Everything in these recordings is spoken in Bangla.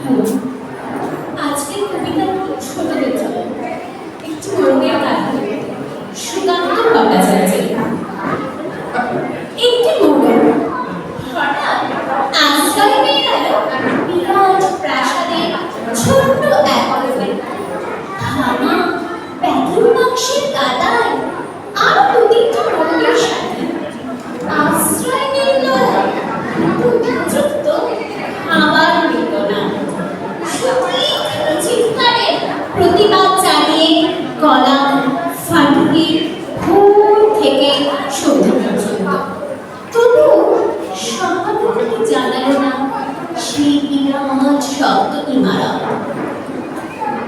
হ্যালো, আজকের কবিতা ছোটদের জন্য একটি মোড়কের কাহিনী। সুকান্ত ভট্টাচার্যের। একটি মোড়ক হঠাৎ আশ্রয় পেয়ে গেল বিরাট প্রাসাদের ছোট্ট এক কোণে। থামা প্যাকিং বাক্সের গাদায় আর দু-তিনটি মোড়কের সাথে আশ্রয় নিল, উপযুক্ত খাবার নিল না। চিৎকারে প্রতিবাদ চালিয়ে গলা ফাটিয়ে ভোর থেকে সন্ধ্যা পর্যন্ত তবু সহানুভূতি জানালো না সেই বিরাট শব্দ ইমারত।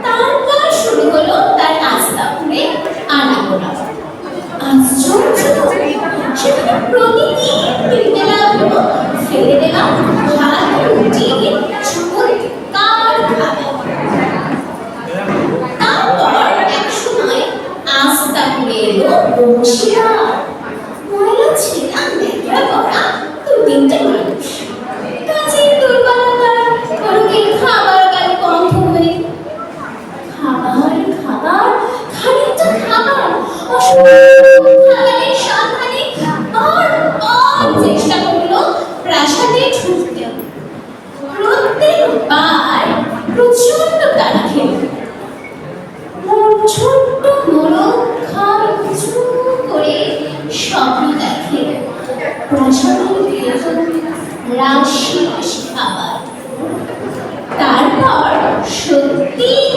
তারপর শুরু হলো তার আস্তাপুরে আনাগোনা। আশ্চর্য, সেখানে প্রতিদিন ফিরতে লাগলো ফেলে দেওয়া ভাত রুটি চমৎকার খাবে। তারপর এক সময় আস্তাপুরে এলো বংশীরা, ময়লা ছেঁড়া ন্যাকড়া করা দু-তিনটে মানুষ। কাজের দুর্বলতা মোড়কের খাবার গেল বন্ধ হয়ে। খাবার খাবার খানিকটা খাবার, খাবারের সন্ধানে আর চেষ্টা করলো প্রাসাদে ঢুকতে। প্রত্যেকবার প্রচন্ড তাড়া খেল। ছোট্ট মোড়ক খাল উঁচু করে স্বপ্ন দেখে প্রাসাদের ভেতর রাশি রাশি খাবার। তারপর সত্যি